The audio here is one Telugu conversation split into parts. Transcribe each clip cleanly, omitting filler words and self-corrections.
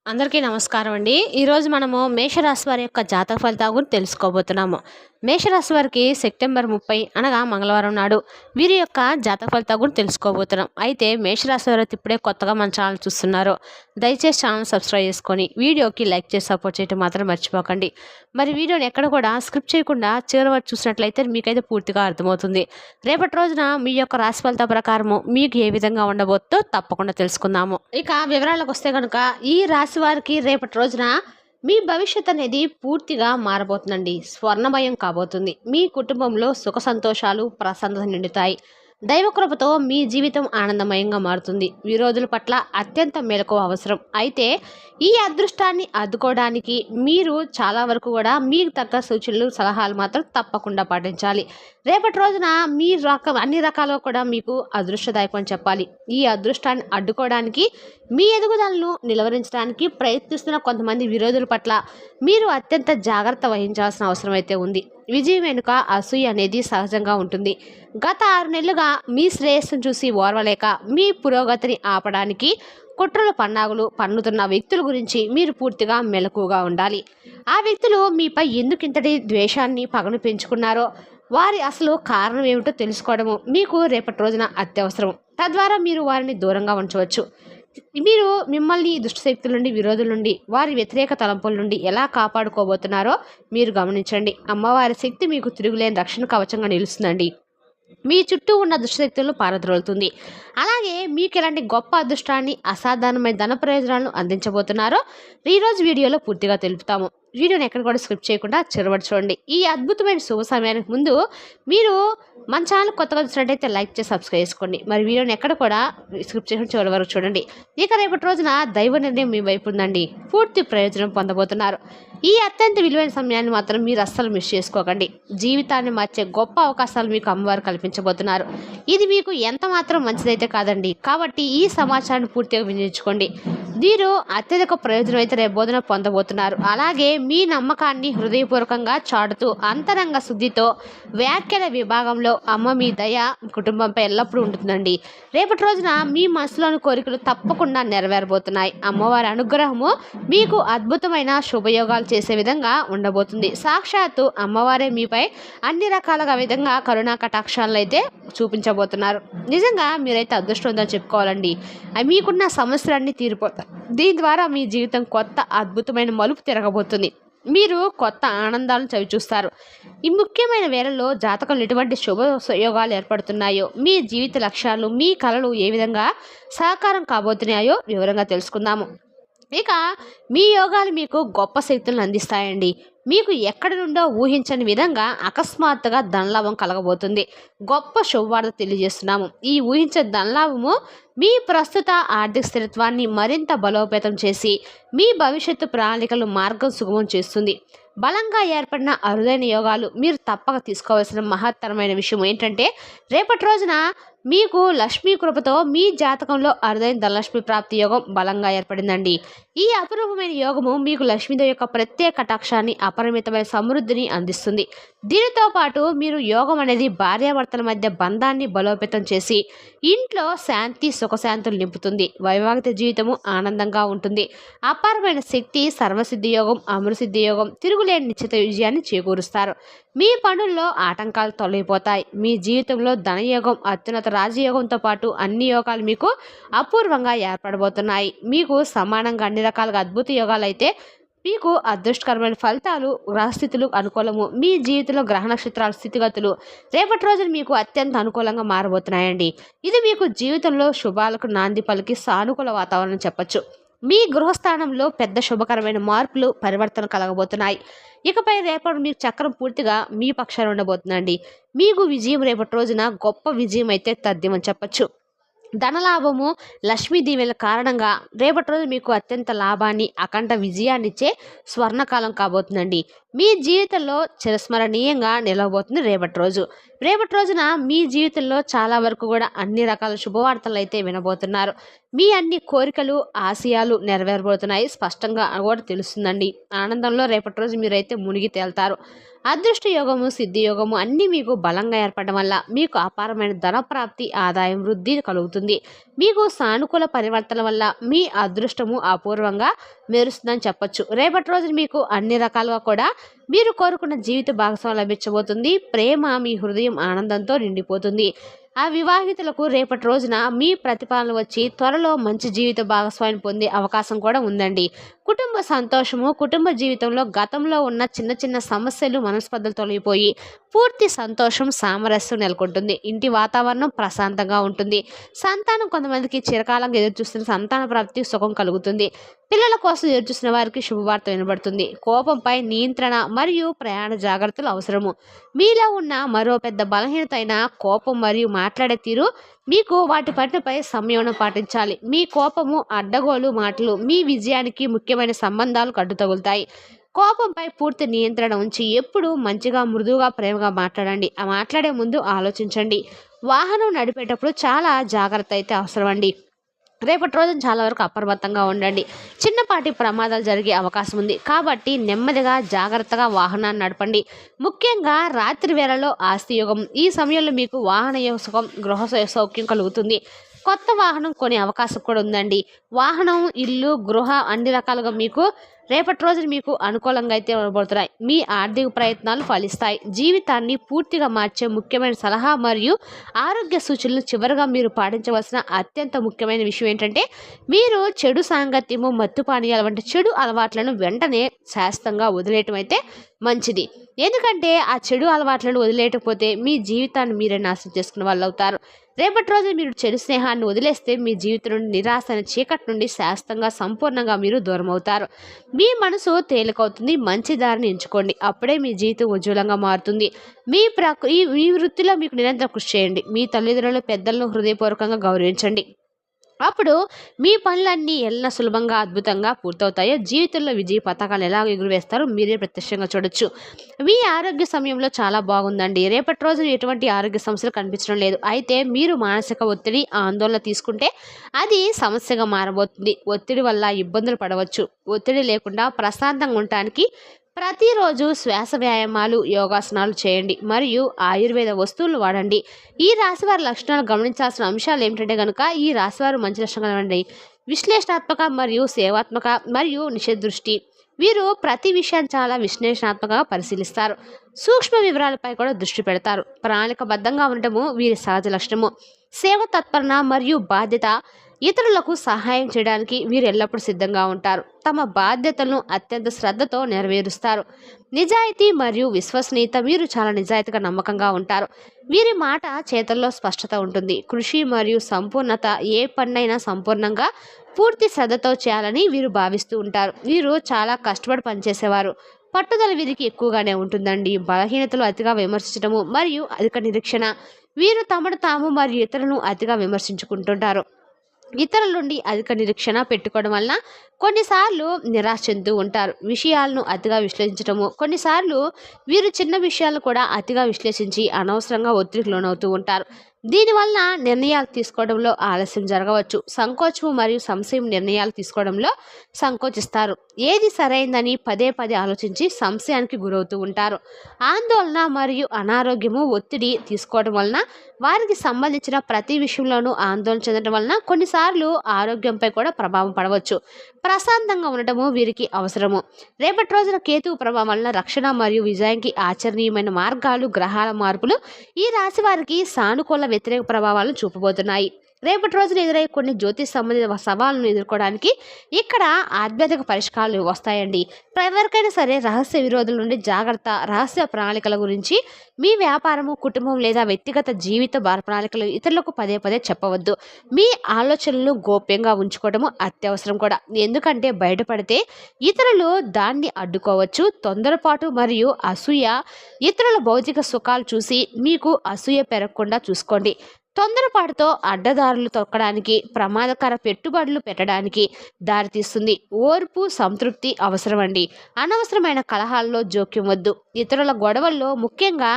అందరికీ నమస్కారం అండి. ఈరోజు మనము మేషరాశి వారి యొక్క జాతక ఫలితాల గురించి తెలుసుకోబోతున్నాము. మేషరాశి వారికి సెప్టెంబర్ 30 అనగా మంగళవారం నాడు వీరి యొక్క జాతక ఫలితాల గురించి తెలుసుకోబోతున్నాం. అయితే మేషరాశి వారు ఇప్పుడే కొత్తగా మన ఛానల్ చూస్తున్నారు, దయచేసి ఛానల్ సబ్స్క్రైబ్ చేసుకొని వీడియోకి లైక్ చేసి సపోర్ట్ చేయడం మాత్రం మర్చిపోకండి. మరి వీడియోని ఎక్కడ కూడా స్క్రిప్ట్ చేయకుండా చివరి వరకు చూసినట్లయితే మీకైతే పూర్తిగా అర్థమవుతుంది. రేపటి రోజున మీ యొక్క రాశి ఫలితాల ప్రకారము మీకు ఏ విధంగా ఉండబోతుందో తప్పకుండా తెలుసుకుందాము. ఇక వివరాలకు వస్తే కనుక ఈ రాశి వారికి రేపటి రోజున మీ భవిష్యత్ అనేది పూర్తిగా మారబోతుందండి. స్వర్ణమయం కాబోతుంది. మీ కుటుంబంలో సుఖ సంతోషాలు ప్రసన్నత నిండుతాయి. దైవకృపతో మీ జీవితం ఆనందమయంగా మారుతుంది. విరోధుల పట్ల అత్యంత మెలకువ అవసరం. అయితే ఈ అదృష్టాన్ని అద్దుకోవడానికి మీరు చాలా వరకు కూడా మీకు తగ్గ సూచనలు సలహాలు మాత్రం తప్పకుండా పాటించాలి. రేపటి రోజున మీ అన్ని రకాలుగా కూడా మీకు అదృష్టదాయకం అని చెప్పాలి. ఈ అదృష్టాన్ని అడ్డుకోవడానికి మీ ఎదుగుదలను నిలవరించడానికి ప్రయత్నిస్తున్న కొంతమంది విరోధుల పట్ల మీరు అత్యంత జాగ్రత్త వహించాల్సిన అవసరం అయితే ఉంది. విజయం వెనుక అసూయ అనేది సహజంగా ఉంటుంది. గత 6 నెలలుగా మీ శ్రేయస్సును చూసి ఓర్వలేక మీ పురోగతిని ఆపడానికి కుట్రలు పన్నాగులు పన్నుతున్న వ్యక్తుల గురించి మీరు పూర్తిగా మెలకువగా ఉండాలి. ఆ వ్యక్తులు మీపై ఎందుకింతటి ద్వేషాన్ని పగను పెంచుకున్నారో వారి అసలు కారణం ఏమిటో తెలుసుకోవడము మీకు రేపటి రోజున అత్యవసరం. తద్వారా మీరు వారిని దూరంగా ఉంచవచ్చు. మీరు మిమ్మల్ని దుష్టశక్తుల నుండి, విరోధుల నుండి, వారి వ్యతిరేక తలంపుల నుండి ఎలా కాపాడుకోబోతున్నారో మీరు గమనించండి. అమ్మవారి శక్తి మీకు తిరుగులేని రక్షణ కవచంగా నిలుస్తుందండి. మీ చుట్టూ ఉన్న దుష్టశక్తులను పారద్రోలుతుంది. అలాగే మీకు ఎలాంటి గొప్ప అదృష్టాన్ని, అసాధారణమైన ధన ప్రయోజనాలను అందించబోతున్నారో ఈరోజు వీడియోలో పూర్తిగా తెలుపుతాము. వీడియోని ఎక్కడ కూడా స్క్రిప్ట్ చేయకుండా చివరి చూడండి. ఈ అద్భుతమైన శుభ సమయానికి ముందు మీరు మన ఛానల్ కొత్తగా చూసినట్టయితే లైక్ చేసి సబ్స్క్రైబ్ చేసుకోండి. మరి వీడియోని ఎక్కడ కూడా స్క్రిప్ట్ చేయకుండా చివరి వరకు చూడండి. ఇక రేపటి రోజున దైవ నిర్ణయం మీ వైపు ఉందండి. పూర్తి ప్రయోజనం పొందబోతున్నారు. ఈ అత్యంత విలువైన సమయాన్ని మాత్రం మీరు అస్సలు మిస్ చేసుకోకండి. జీవితాన్ని మార్చే గొప్ప అవకాశాలు మీకు అమ్మవారు కల్పించబోతున్నారు. ఇది మీకు ఎంత మాత్రం మంచిదైతే కాదండి. కాబట్టి ఈ సమాచారాన్ని పూర్తిగా వినియోగించుకోండి. మీరు అత్యధిక ప్రయోజనం అయితే రేపు బోధన పొందబోతున్నారు. అలాగే మీ నమ్మకాన్ని హృదయపూర్వకంగా చాటుతూ అంతరంగ శుద్ధితో వ్యాఖ్యల విభాగంలో అమ్మ మీ దయ కుటుంబంపై ఎల్లప్పుడూ ఉంటుందండి. రేపటి రోజున మీ మనసులోని కోరికలు తప్పకుండా నెరవేరబోతున్నాయి. అమ్మవారి అనుగ్రహము మీకు అద్భుతమైన శుభయోగాలు చేసే విధంగా ఉండబోతుంది. సాక్షాత్తు అమ్మవారే మీపై అన్ని రకాలుగా విధంగా కరుణా కటాక్షాలను అయితే చూపించబోతున్నారు. నిజంగా మీరైతే అదృష్టవంతం చెప్పుకోవాలండి. మీకున్న సమస్యలన్నీ తీరిపోతాయి. దీని ద్వారా మీ జీవితం కొత్త అద్భుతమైన మలుపు తిరగబోతుంది. మీరు కొత్త ఆనందాలను చవిచూస్తారు. ఈ ముఖ్యమైన వేళల్లో జాతకంలో ఎటువంటి శుభ యోగాలు ఏర్పడుతున్నాయో, మీ జీవిత లక్ష్యాలు, మీ కలలు ఏ విధంగా సాకారం కాబోతున్నాయో వివరంగా తెలుసుకుందాము. ఇక మీ యోగాలు మీకు గొప్ప శక్తులను అందిస్తాయండి. మీకు ఎక్కడి నుండో ఊహించని విధంగా అకస్మాత్తుగా ధనలాభం కలగబోతుంది. గొప్ప శుభవార్త తెలియజేస్తున్నాము. ఈ ఊహించే ధనలాభము మీ ప్రస్తుత ఆర్థిక స్థిరత్వాన్ని మరింత బలోపేతం చేసి మీ భవిష్యత్తు ప్రణాళికలు మార్గం సుగమం చేస్తుంది. బలంగా ఏర్పడిన అరుదైన యోగాలు మీరు తప్పక తీసుకోవాల్సిన మహత్తరమైన విషయం ఏంటంటే రేపటి రోజున మీకు లక్ష్మీ కృపతో మీ జాతకంలో అరుదైన ధనలక్ష్మి ప్రాప్తి యోగం బలంగా ఏర్పడిందండి. ఈ అపురూపమైన యోగము మీకు లక్ష్మీదేవి యొక్క ప్రత్యేక కటాక్షాన్ని, అపరిమితమైన సమృద్ధిని అందిస్తుంది. దీనితో పాటు మీరు యోగం అనేది భార్యాభర్తల మధ్య బంధాన్ని బలోపేతం చేసి ఇంట్లో శాంతి సుఖశాంతులు నింపుతుంది. వైవాహిక జీవితము ఆనందంగా ఉంటుంది. అపారమైన శక్తి, సర్వసిద్ధి యోగం, అమరసిద్ధి యోగం తిరుగులేని నిశ్చిత విజయాన్ని చేకూరుస్తారు. మీ పనుల్లో ఆటంకాలు తొలగిపోతాయి. మీ జీవితంలో ధనయోగం, అత్యున్నత రాజయోగంతో పాటు అన్ని యోగాలు మీకు అపూర్వంగా ఏర్పడబోతున్నాయి. మీకు సమానంగా అన్ని రకాలుగా అద్భుత యోగాలు అయితే మీకు అదృష్టకరమైన ఫలితాలు, గ్రహస్థితులు అనుకూలము. మీ జీవితంలో గ్రహ నక్షత్రాల స్థితిగతులు రేపటి రోజున మీకు అత్యంత అనుకూలంగా మారబోతున్నాయండి. ఇది మీకు జీవితంలో శుభాలకు నాంది పలికి సానుకూల వాతావరణం చెప్పచ్చు. మీ గృహస్థానంలో పెద్ద శుభకరమైన మార్పులు, పరివర్తన కలగబోతున్నాయి. ఇకపై రేపటి మీకు చక్రం పూర్తిగా మీ పక్షాన ఉండబోతుందండి. మీకు విజయం రేపటి రోజున గొప్ప విజయం అయితే తథ్యమని చెప్పచ్చు. ధనలాభము, లక్ష్మీ దీవెల కారణంగా రేపటి రోజు మీకు అత్యంత లాభాన్ని, అఖండ విజయాన్ని ఇచ్చే స్వర్ణకాలం కాబోతుందండి. మీ జీవితంలో చిరస్మరణీయంగా నిలవబోతుంది రేపటి రోజు. రేపటి రోజున మీ జీవితంలో చాలా వరకు కూడా అన్ని రకాల శుభవార్తలు అయితే వినబోతున్నారు. మీ అన్ని కోరికలు, ఆశయాలు నెరవేరబోతున్నాయి. స్పష్టంగా కూడా తెలుస్తుందండి. ఆనందంలో రేపటి రోజు మీరైతే మునిగి తేల్తారు. అదృష్ట యోగము, సిద్ధి యోగము అన్నీ మీకు బలంగా ఏర్పడడం వల్ల మీకు అపారమైన ధన ప్రాప్తి, ఆదాయం, వృద్ధి కలుగుతుంది. మీకు సానుకూల పరివర్తన వల్ల మీ అదృష్టము అపూర్వంగా మెరుస్తుందని చెప్పొచ్చు. రేపటి రోజున మీకు అన్ని రకాలుగా కూడా మీరు కోరుకున్న జీవిత భాగస్వామి లభించబోతుంది. ప్రేమ మీ హృదయం ఆనందంతో నిండిపోతుంది. ఆ వివాహితులకు రేపటి రోజున మీ ప్రతిపాదన వచ్చి త్వరలో మంచి జీవిత భాగస్వామిని పొందే అవకాశం కూడా ఉందండి. కుటుంబ సంతోషము, కుటుంబ జీవితంలో గతంలో ఉన్న చిన్న చిన్న సమస్యలు, మనస్పర్ధలు తొలగిపోయి పూర్తి సంతోషం, సామరస్యం నెలకొంటుంది. ఇంటి వాతావరణం ప్రశాంతంగా ఉంటుంది. సంతానం కొంతమందికి చిరకాలంగా ఎదురుచూస్తున్న సంతాన ప్రాప్తి సుఖం కలుగుతుంది. పిల్లల కోసం ఎదురుచూసిన వారికి శుభవార్త వినబడుతుంది. కోపంపై నియంత్రణ మరియు ప్రయాణ జాగ్రత్తలు అవసరము. మీలో ఉన్న మరో పెద్ద బలహీనత అయిన కోపం మరియు మాట్లాడే తీరు, మీకు వాటి పట్లపై సంయమనం పాటించాలి. మీ కోపము, అడ్డగోలు మాటలు మీ విజయానికి ముఖ్యమైన సంబంధాలు అడ్డు తగులుతాయి. కోపంపై పూర్తి నియంత్రణ ఉంచి ఎప్పుడు మంచిగా, మృదువుగా, ప్రేమగా మాట్లాడండి. ఆ మాట్లాడే ముందు ఆలోచించండి. వాహనం నడిపేటప్పుడు చాలా జాగ్రత్త అయితే అవసరం అండి. రేపటి రోజున చాలా వరకు అప్రమత్తంగా ఉండండి. చిన్నపాటి ప్రమాదాలు జరిగే అవకాశం ఉంది కాబట్టి నెమ్మదిగా, జాగ్రత్తగా వాహనాన్ని నడపండి. ముఖ్యంగా రాత్రి వేళలో ఆస్తి యోగం. ఈ సమయంలో మీకు వాహన సుఖం, గృహ సౌఖ్యం కలుగుతుంది. కొత్త వాహనం కొనే అవకాశం కూడా ఉందండి. వాహనం, ఇల్లు, గృహ అన్ని రకాలుగా మీకు రేపటి రోజున మీకు అనుకూలంగా అయితే ఉండబోతున్నాయి. మీ ఆర్థిక ప్రయత్నాలు ఫలిస్తాయి. జీవితాన్ని పూర్తిగా మార్చే ముఖ్యమైన సలహా మరియు ఆరోగ్య సూచనలు చివరిగా మీరు పాటించవలసిన అత్యంత ముఖ్యమైన విషయం ఏంటంటే, మీరు చెడు సాంగత్యము, మత్తు పానీయాలు వంటి చెడు అలవాట్లను వెంటనే శాశ్వతంగా వదిలేయటం అయితే మంచిది. ఎందుకంటే ఆ చెడు అలవాట్లను వదిలేయకపోతే మీ జీవితాన్ని మీరే నాశనం చేసుకున్న వాళ్ళు అవుతారు. రేపటి రోజు మీరు చెడు స్నేహాన్ని వదిలేస్తే మీ జీవితం నుండి, నిరాశ అనే చీకటి నుండి శాశ్వతంగా, సంపూర్ణంగా మీరు దూరం అవుతారు. మీ మనసు తేలికవుతుంది. మంచి దారిని ఎంచుకోండి. అప్పుడే మీ జీవితం ఉజ్వలంగా మారుతుంది. ఈ వృత్తిలో మీకు నిరంతరం కృషి చేయండి. మీ తల్లిదండ్రులు, పెద్దలను హృదయపూర్వకంగా గౌరవించండి. అప్పుడు మీ పనులన్నీ ఎలా సులభంగా, అద్భుతంగా పూర్తవుతాయో, జీవితంలో విజయ పతాకాలు ఎలా ఎగురవేస్తారో మీరే ప్రత్యక్షంగా చూడొచ్చు. మీ ఆరోగ్య సమయంలో చాలా బాగుందండి. రేపటి రోజు ఎటువంటి ఆరోగ్య సమస్యలు కనిపించడం లేదు. అయితే మీరు మానసిక ఒత్తిడి, ఆందోళన తీసుకుంటే అది సమస్యగా మారబోతుంది. ఒత్తిడి వల్ల ఇబ్బందులు పడవచ్చు. ఒత్తిడి లేకుండా ప్రశాంతంగా ఉండటానికి ప్రతిరోజు శ్వాస వ్యాయామాలు, యోగాసనాలు చేయండి మరియు ఆయుర్వేద వస్తువులు వాడండి. ఈ రాశివారి లక్షణాలు గమనించాల్సిన అంశాలు ఏమిటంటే కనుక, ఈ రాశివారు మంచి లక్షణాలు ఇవ్వండి. విశ్లేషణాత్మక మరియు సేవాత్మక మరియు నిషేధ దృష్టి. వీరు ప్రతి విషయాన్ని చాలా విశ్లేషణాత్మకంగా పరిశీలిస్తారు. సూక్ష్మ వివరాలపై కూడా దృష్టి పెడతారు. ప్రణాళికబద్ధంగా ఉండటము వీరి సహజ లక్షణము. సేవ తత్పరత మరియు బాధ్యత. ఇతరులకు సహాయం చేయడానికి వీరు ఎల్లప్పుడూ సిద్ధంగా ఉంటారు. తమ బాధ్యతలను అత్యంత శ్రద్ధతో నెరవేరుస్తారు. నిజాయితీ మరియు విశ్వసనీయత. వీరు చాలా నిజాయితీగా, నమ్మకంగా ఉంటారు. వీరి మాట, చేతల్లో స్పష్టత ఉంటుంది. కృషి మరియు సంపూర్ణత. ఏ పనైనా సంపూర్ణంగా, పూర్తి శ్రద్ధతో చేయాలని వీరు భావిస్తూ ఉంటారు. వీరు చాలా కష్టపడి పనిచేసేవారు. పట్టుదల వీరికి ఎక్కువగానే ఉంటుందండి. బలహీనతలు అతిగా విమర్శించడము మరియు అధిక నిరీక్షణ. వీరు తమను తాము మరియు ఇతరులను అతిగా విమర్శించుకుంటుంటారు. ఇతరుల నుండి అధిక నిరీక్షణ పెట్టుకోవడం వలన కొన్నిసార్లు నిరాశ చెందుతూ ఉంటారు. విషయాలను అతిగా విశ్లేషించడము. కొన్నిసార్లు వీరు చిన్న విషయాలను కూడా అతిగా విశ్లేషించి అనవసరంగా ఒత్తిడికి లోనవుతూ ఉంటారు. దీనివల్ల నిర్ణయాలు తీసుకోవడంలో ఆలస్యం జరగవచ్చు. సంకోచము మరియు సంశయం. నిర్ణయాలు తీసుకోవడంలో సంకోచిస్తారు. ఏది సరైందని పదే పదే ఆలోచించి సంశయానికి గురవుతూ ఉంటారు. ఆందోళన మరియు అనారోగ్యము, ఒత్తిడి తీసుకోవడం వలన వారికి సంబంధించిన ప్రతి విషయంలోనూ ఆందోళన చెందడం వలన కొన్నిసార్లు ఆరోగ్యంపై కూడా ప్రభావం పడవచ్చు. ప్రశాంతంగా ఉండటము వీరికి అవసరము. రేపటి రోజున కేతువు ప్రభావం వలన రక్షణ మరియు విజయానికి ఆచరణీయమైన మార్గాలు, గ్రహాల మార్పులు ఈ రాశి వారికి సానుకూల, వ్యతిరేక ప్రభావాలను చూపబోతున్నాయి. రేపటి రోజున ఎదురయ్యే కొన్ని జ్యోతిష్ సంబంధిత సవాళ్ళను ఎదుర్కోవడానికి ఇక్కడ ఆధ్యాత్మిక పరిష్కారాలు వస్తాయండి. ఎవరికైనా సరే రహస్య విరోధుల నుండి జాగ్రత్త. రహస్య ప్రణాళికల గురించి మీ వ్యాపారము, కుటుంబం లేదా వ్యక్తిగత జీవిత ప్రణాళికలు ఇతరులకు పదే పదే చెప్పవద్దు. మీ ఆలోచనలను గోప్యంగా ఉంచుకోవడము అత్యవసరం కూడా. ఎందుకంటే బయటపడితే ఇతరులు దాన్ని అడ్డుకోవచ్చు. తొందరపాటు మరియు అసూయ. ఇతరుల భౌతిక సుఖాలు చూసి మీకు అసూయ పెరగకుండా చూసుకోండి. తొందరపాటుతో అడ్డదారులు తొక్కడానికి, ప్రమాదకర పెట్టుబడులు పెట్టడానికి దారితీస్తుంది. ఓర్పు, సంతృప్తి అవసరమండి. అనవసరమైన కలహాల్లో జోక్యం వద్దు. ఇతరుల గొడవల్లో, ముఖ్యంగా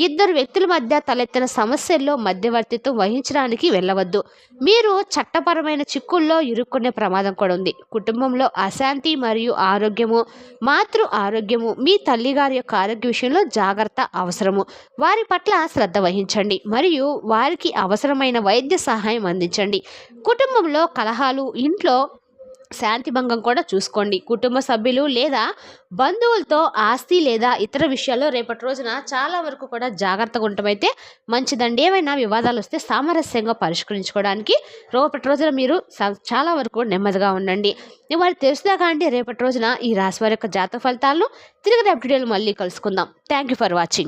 ఇద్దరు వ్యక్తుల మధ్య తలెత్తిన సమస్యల్లో మధ్యవర్తిత్వం వహించడానికి వెళ్ళవద్దు. మీరు చట్టపరమైన చిక్కుల్లో ఇరుక్కునే ప్రమాదం కూడా ఉంది. కుటుంబంలో అశాంతి మరియు ఆరోగ్యము, మాతృ ఆరోగ్యము. మీ తల్లిగారి యొక్క ఆరోగ్య విషయంలో జాగ్రత్త అవసరము. వారి పట్ల శ్రద్ధ వహించండి మరియు వారికి అవసరమైన వైద్య సహాయం అందించండి. కుటుంబంలో కలహాలు, ఇంట్లో శాంతి భంగం కూడా చూసుకోండి. కుటుంబ సభ్యులు లేదా బంధువులతో ఆస్తి లేదా ఇతర విషయాల్లో రేపటి రోజున చాలా వరకు కూడా జాగ్రత్తగా ఉండటమైతే మంచిదండి. ఏమైనా వివాదాలు వస్తే సామరస్యంగా పరిష్కరించుకోవడానికి రేపటి రోజున మీరు చాలా వరకు నెమ్మదిగా ఉండండి. ఇవాళ తెలుసుదాకా అంటే రేపటి రోజున ఈ రాశి వారి యొక్క జాతక ఫలితాలను తిరిగి రేపటి వీడియోలో మళ్ళీ కలుసుకుందాం. Thank you for watching.